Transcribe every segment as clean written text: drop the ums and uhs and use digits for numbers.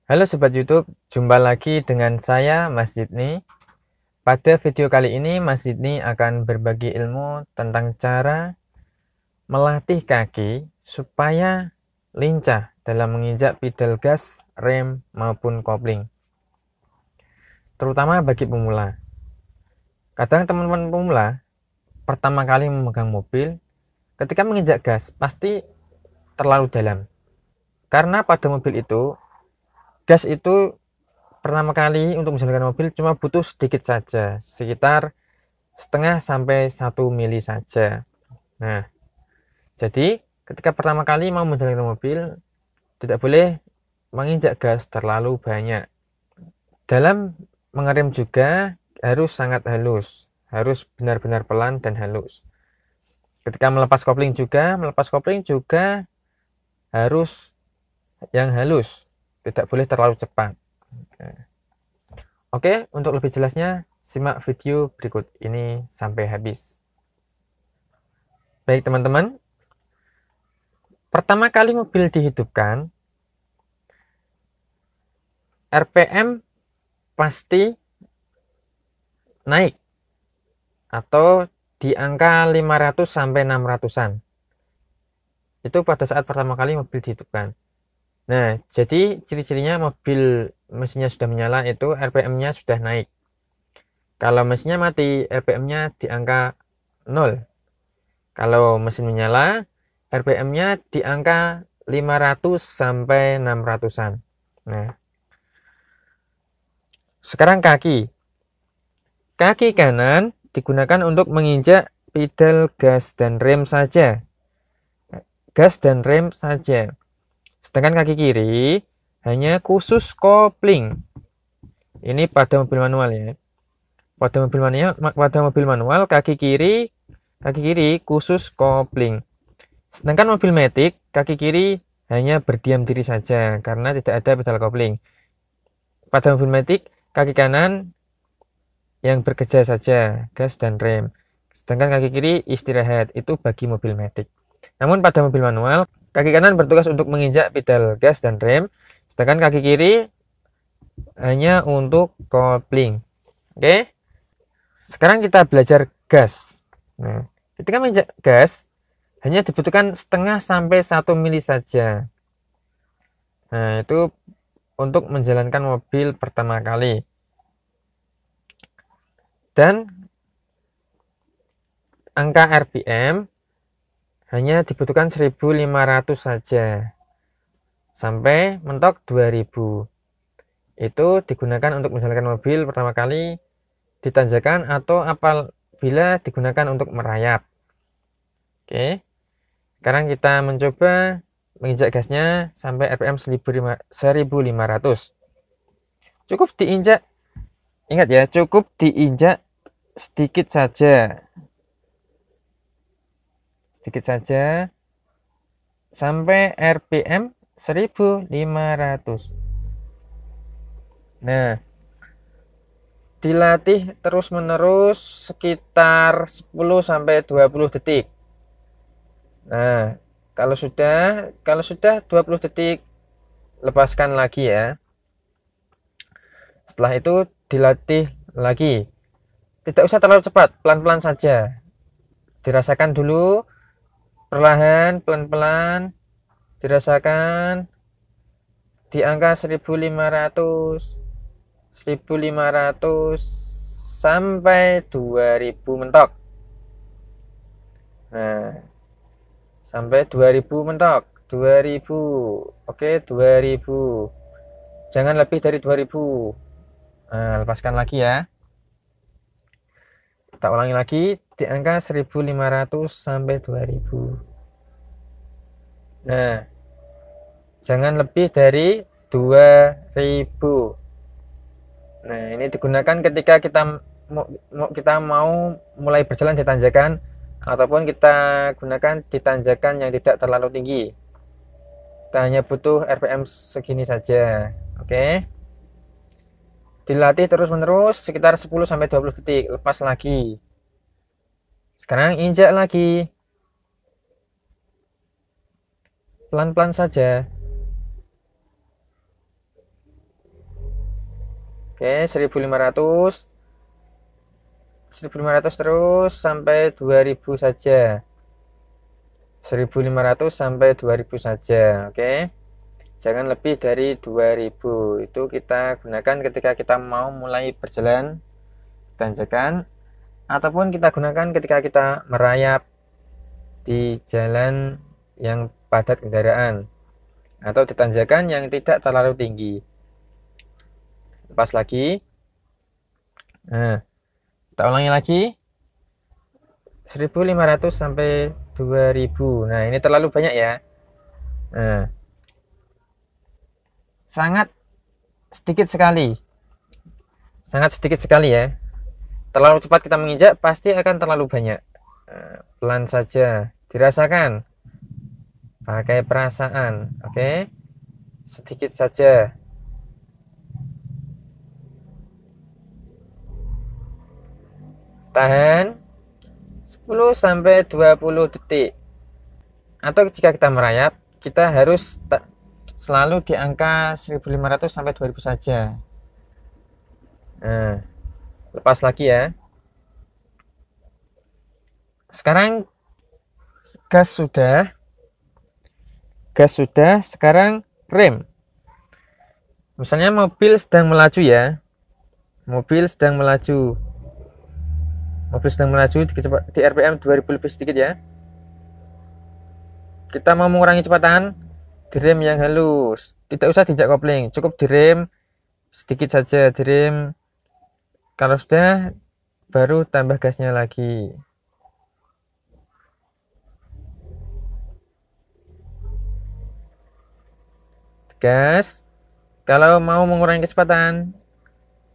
Halo Sobat YouTube, jumpa lagi dengan saya Mas Jidni. Pada video kali ini Mas Jidni akan berbagi ilmu tentang cara melatih kaki supaya lincah dalam menginjak pedal gas, rem, maupun kopling. Terutama bagi pemula. Kadang teman-teman pemula pertama kali memegang mobil, ketika menginjak gas pasti terlalu dalam. Karena pada mobil itu, gas itu pertama kali untuk menjalankan mobil cuma butuh sedikit saja, sekitar setengah sampai 1 mili saja. Nah, jadi ketika pertama kali mau menjalankan mobil, tidak boleh menginjak gas terlalu banyak. Dalam mengerem juga harus sangat halus, harus benar-benar pelan dan halus. Ketika melepas kopling juga harus yang halus, tidak boleh terlalu cepat. Oke, untuk lebih jelasnya simak video berikut ini sampai habis. Baik teman-teman, pertama kali mobil dihidupkan, RPM pasti naik atau di angka 500 sampai 600-an. Itu pada saat pertama kali mobil dihidupkan. Nah, jadi ciri-cirinya mobil mesinnya sudah menyala itu RPM-nya sudah naik. Kalau mesinnya mati, RPM-nya di angka 0. Kalau mesin menyala, RPM-nya di angka 500 sampai 600-an. Nah, sekarang kaki. Kaki kanan digunakan untuk menginjak pedal gas dan rem saja. Gas dan rem saja. Sedangkan kaki kiri hanya khusus kopling. Ini pada mobil manual ya. Pada mobil manual kaki kiri khusus kopling. Sedangkan mobil matic kaki kiri hanya berdiam diri saja karena tidak ada pedal kopling. Pada mobil matic kaki kanan yang bekerja saja, gas dan rem. Sedangkan kaki kiri istirahat, itu bagi mobil matic. Namun pada mobil manual, kaki kanan bertugas untuk menginjak pedal gas dan rem, sedangkan kaki kiri hanya untuk kopling. Oke. Sekarang kita belajar gas. Nah, ketika menginjak gas, hanya dibutuhkan setengah sampai 1 mili saja. Nah, itu untuk menjalankan mobil pertama kali. Dan angka RPM hanya dibutuhkan 1500 saja sampai mentok 2000. Itu digunakan untuk menjalankan mobil pertama kali di tanjakan atau apabila digunakan untuk merayap. Oke, sekarang kita mencoba menginjak gasnya sampai RPM 1500. Cukup diinjak, ingat ya, cukup diinjak sedikit saja sampai RPM 1500. Nah, dilatih terus-menerus sekitar 10 sampai 20 detik. Nah, kalau sudah 20 detik, lepaskan lagi ya. Setelah itu dilatih lagi. Tidak usah terlalu cepat, pelan-pelan saja. Dirasakan dulu, perlahan, pelan-pelan, dirasakan di angka 1500 sampai 2000 mentok. Nah, sampai 2000 mentok. 2000. Oke, 2000. Jangan lebih dari 2000. Nah, lepaskan lagi ya. Kita ulangi lagi di angka 1500 sampai 2000. Nah, jangan lebih dari 2000. Nah, ini digunakan ketika kita mau mulai berjalan di tanjakan ataupun kita gunakan di tanjakan yang tidak terlalu tinggi. Kita hanya butuh RPM segini saja. Oke. Dilatih terus-menerus sekitar 10 sampai 20 detik, lepas lagi. Sekarang injak lagi. Pelan-pelan saja. Oke, 1500 terus sampai 2000 saja. 1500 sampai 2000 saja. Oke. Jangan lebih dari 2000. Itu kita gunakan ketika kita mau mulai berjalan tanjakan, ataupun kita gunakan ketika kita merayap di jalan yang padat kendaraan atau di tanjakan yang tidak terlalu tinggi. Lepas lagi. Nah, kita ulangi lagi. 1500 sampai 2000. Nah, ini terlalu banyak ya. Nah, sangat sedikit sekali. Sangat sedikit sekali ya. Terlalu cepat kita menginjak pasti akan terlalu banyak. Nah, pelan saja, dirasakan. Pakai perasaan, oke? Sedikit saja. Tahan 10 sampai 20 detik. Atau jika kita merayap, kita harus selalu di angka 1500 sampai 2000 saja. Nah, lepas lagi ya. Sekarang gas sudah, sekarang rem. Misalnya mobil sedang melaju ya. Mobil sedang melaju di RPM 2000 lebih sedikit ya. Kita mau mengurangi kecepatan, direm yang halus. Tidak usah diinjak kopling, cukup direm sedikit saja, direm. Kalau sudah, baru tambah gasnya lagi. Gas. Kalau mau mengurangi kecepatan,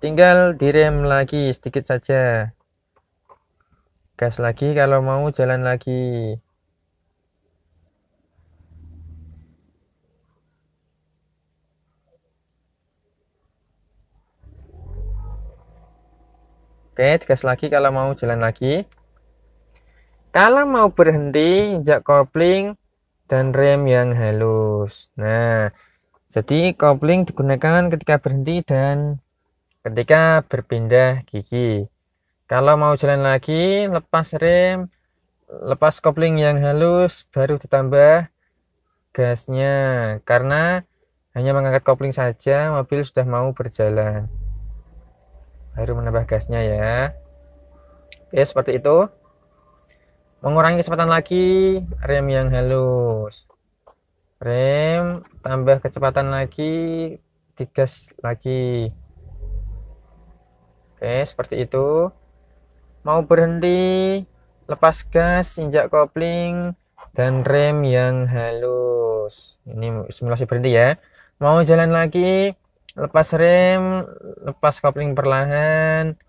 tinggal direm lagi sedikit saja. Gas lagi kalau mau jalan lagi. Oke, gas lagi kalau mau jalan lagi. Kalau mau berhenti, injak kopling dan rem yang halus. Nah, jadi kopling digunakan ketika berhenti dan ketika berpindah gigi. Kalau mau jalan lagi, lepas rem, lepas kopling yang halus, baru ditambah gasnya. Karena hanya mengangkat kopling saja, mobil sudah mau berjalan. Baru menambah gasnya ya. Oke, seperti itu. Mengurangi kecepatan lagi, rem yang halus. Rem, tambah kecepatan lagi, digas lagi. Oke, seperti itu. Mau berhenti, lepas gas, injak kopling dan rem yang halus. Ini simulasi berhenti ya. Mau jalan lagi, lepas rem, lepas kopling perlahan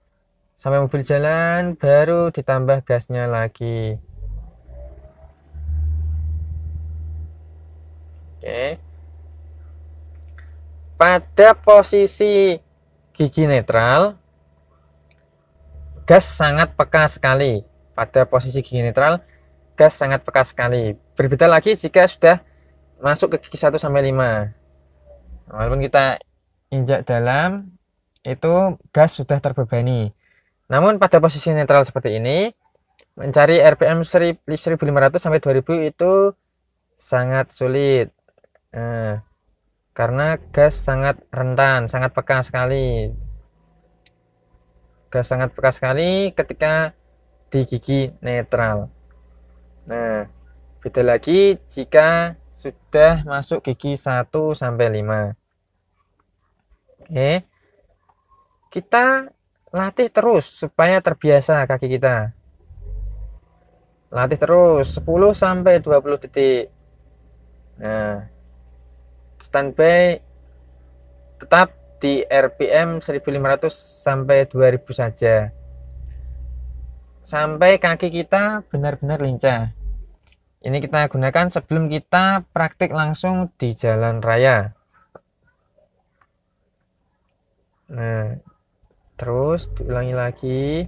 sampai mobil jalan, baru ditambah gasnya lagi. Oke. Pada posisi gigi netral, gas sangat peka sekali. Pada posisi gigi netral, gas sangat peka sekali. Berbeda lagi jika sudah masuk ke gigi 1 sampai 5. Walaupun kita injak dalam, itu gas sudah terbebani. Namun pada posisi netral seperti ini, mencari RPM 1500 sampai 2000 itu sangat sulit. Nah, karena gas sangat rentan, sangat peka sekali. Gas sangat peka sekali ketika di gigi netral. Nah, beda lagi jika sudah masuk gigi 1 sampai 5. Oke. Kita latih terus supaya terbiasa kaki kita. Latih terus 10 sampai 20 detik. Nah, standby tetap di RPM 1500 sampai 2000 saja. Sampai kaki kita benar-benar lincah. Ini kita gunakan sebelum kita praktik langsung di jalan raya. Nah, terus diulangi lagi.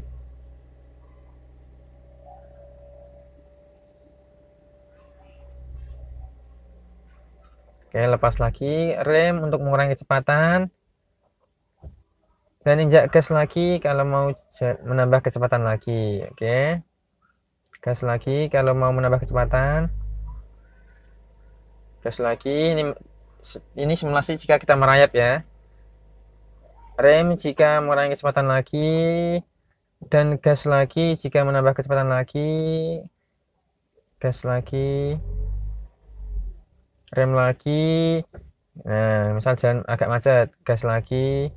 Oke, lepas lagi rem untuk mengurangi kecepatan. Dan injak gas lagi kalau mau menambah kecepatan lagi. Oke. Gas lagi kalau mau menambah kecepatan. Gas lagi. Ini simulasi jika kita merayap ya. Rem jika mengurangi kecepatan lagi. Dan gas lagi jika menambah kecepatan lagi. Gas lagi. Rem lagi. Nah, misal jalan agak macet, gas lagi.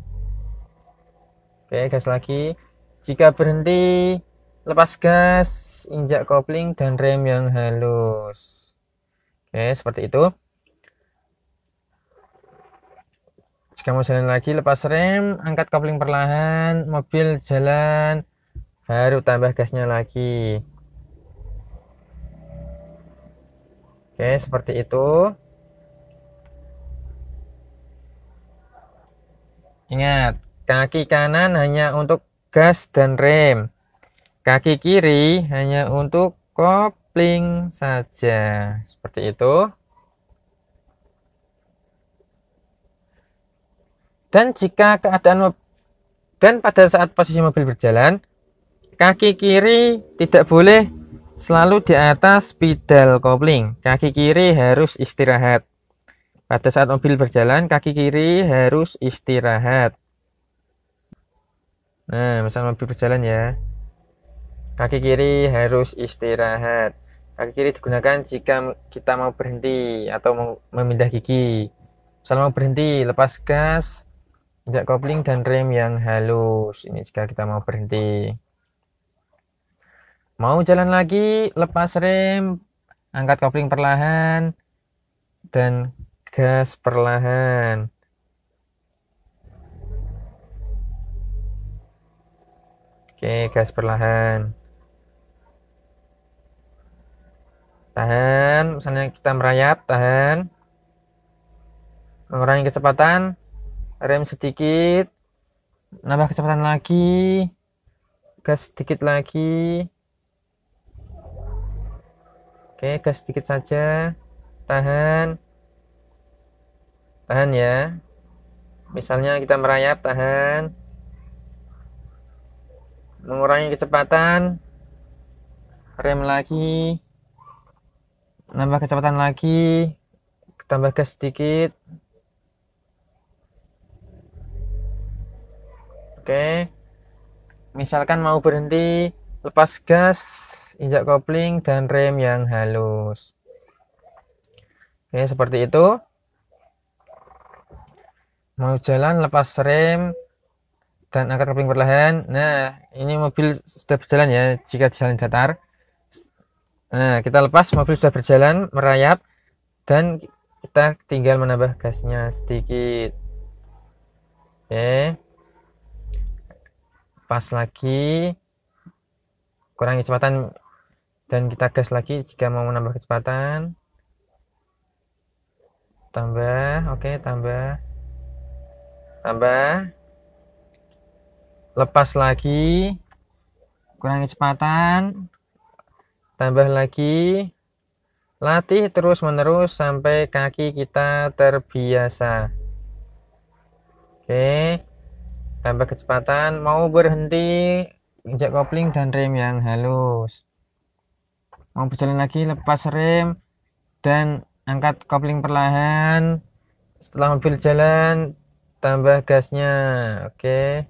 Oke, gas lagi. Jika berhenti, lepas gas, injak kopling dan rem yang halus. Oke, seperti itu. Jika mau jalan lagi, lepas rem, angkat kopling perlahan, mobil jalan, baru tambah gasnya lagi. Oke, seperti itu. Ingat, kaki kanan hanya untuk gas dan rem. Kaki kiri hanya untuk kopling saja. Seperti itu. Dan jika pada saat posisi mobil berjalan, kaki kiri tidak boleh selalu di atas pedal kopling. Kaki kiri harus istirahat. Pada saat mobil berjalan, kaki kiri harus istirahat. Nah, misal mobil berjalan ya. Kaki kiri harus istirahat. Kaki kiri digunakan jika kita mau berhenti atau mau memindah gigi. Misal mau berhenti, lepas gas, injak kopling dan rem yang halus. Ini jika kita mau berhenti. Mau jalan lagi, lepas rem, angkat kopling perlahan, dan gas perlahan. Oke, gas perlahan. Tahan, misalnya kita merayap, tahan. Mengurangi kecepatan, rem sedikit, nambah kecepatan lagi, gas sedikit lagi. Oke, gas sedikit saja, tahan. Tahan ya. Misalnya kita merayap, tahan. Mengurangi kecepatan, rem lagi, nambah kecepatan lagi, tambah gas sedikit. Oke, misalkan mau berhenti, lepas gas, injak kopling dan rem yang halus. Oke, seperti itu. Mau jalan, lepas rem dan angkat kopling perlahan. Nah, ini mobil sudah berjalan ya jika jalan datar. Nah, kita lepas, mobil sudah berjalan merayap dan kita tinggal menambah gasnya sedikit. Oke, pas lagi, kurangi kecepatan dan kita gas lagi jika mau menambah kecepatan. Tambah, oke, tambah, lepas lagi, kurangi kecepatan, tambah lagi, latih terus menerus sampai kaki kita terbiasa. Oke, tambah kecepatan, mau berhenti, injak kopling dan rem yang halus. Mau berjalan lagi, lepas rem dan angkat kopling perlahan. Setelah mobil jalan, tambah gasnya. Oke.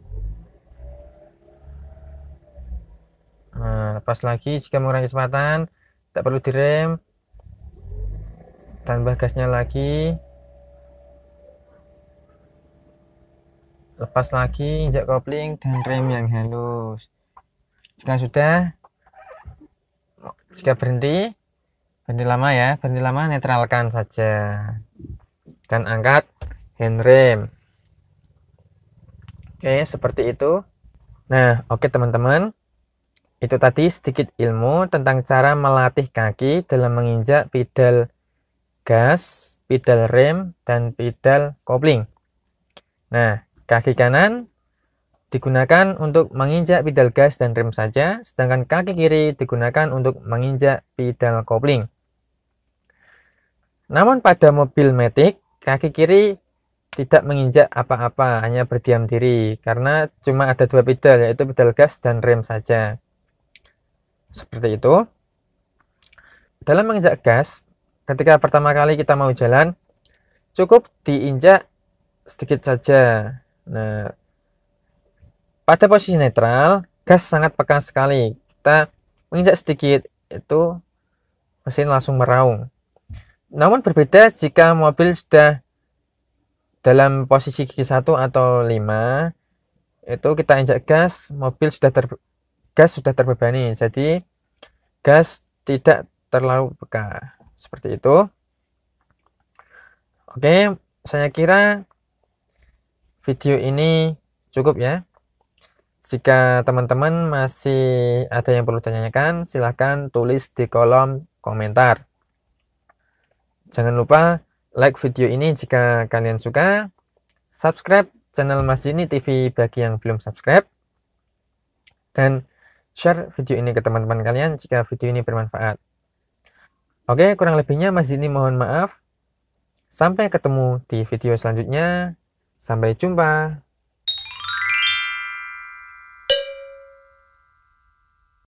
Nah, lepas lagi jika mengurangi kecepatan, tak perlu direm, tambah gasnya lagi, lepas lagi, injak kopling dan rem yang halus. Jika berhenti lama ya, berhenti lama, netralkan saja dan angkat handrem. Oke, seperti itu. Nah, oke teman-teman, itu tadi sedikit ilmu tentang cara melatih kaki dalam menginjak pedal gas, pedal rem, dan pedal kopling. Nah, kaki kanan digunakan untuk menginjak pedal gas dan rem saja, sedangkan kaki kiri digunakan untuk menginjak pedal kopling. Namun pada mobil matic, kaki kiri tidak menginjak apa-apa, hanya berdiam diri karena cuma ada dua pedal, yaitu pedal gas dan rem saja. Seperti itu. Dalam menginjak gas, ketika pertama kali kita mau jalan, cukup diinjak sedikit saja. Nah, pada posisi netral, gas sangat pekan sekali. Kita menginjak sedikit, itu mesin langsung meraung. Namun berbeda jika mobil sudah dalam posisi gigi 1 atau 5, itu kita injak gas, mobil gas sudah terbebani, jadi gas tidak terlalu peka. Seperti itu. Oke, saya kira video ini cukup ya. Jika teman-teman masih ada yang perlu ditanyakan, silahkan tulis di kolom komentar. Jangan lupa like video ini jika kalian suka, subscribe channel Mas Zini TV bagi yang belum subscribe, dan share video ini ke teman-teman kalian jika video ini bermanfaat. Oke, kurang lebihnya Mas Zini mohon maaf. Sampai ketemu di video selanjutnya. Sampai jumpa.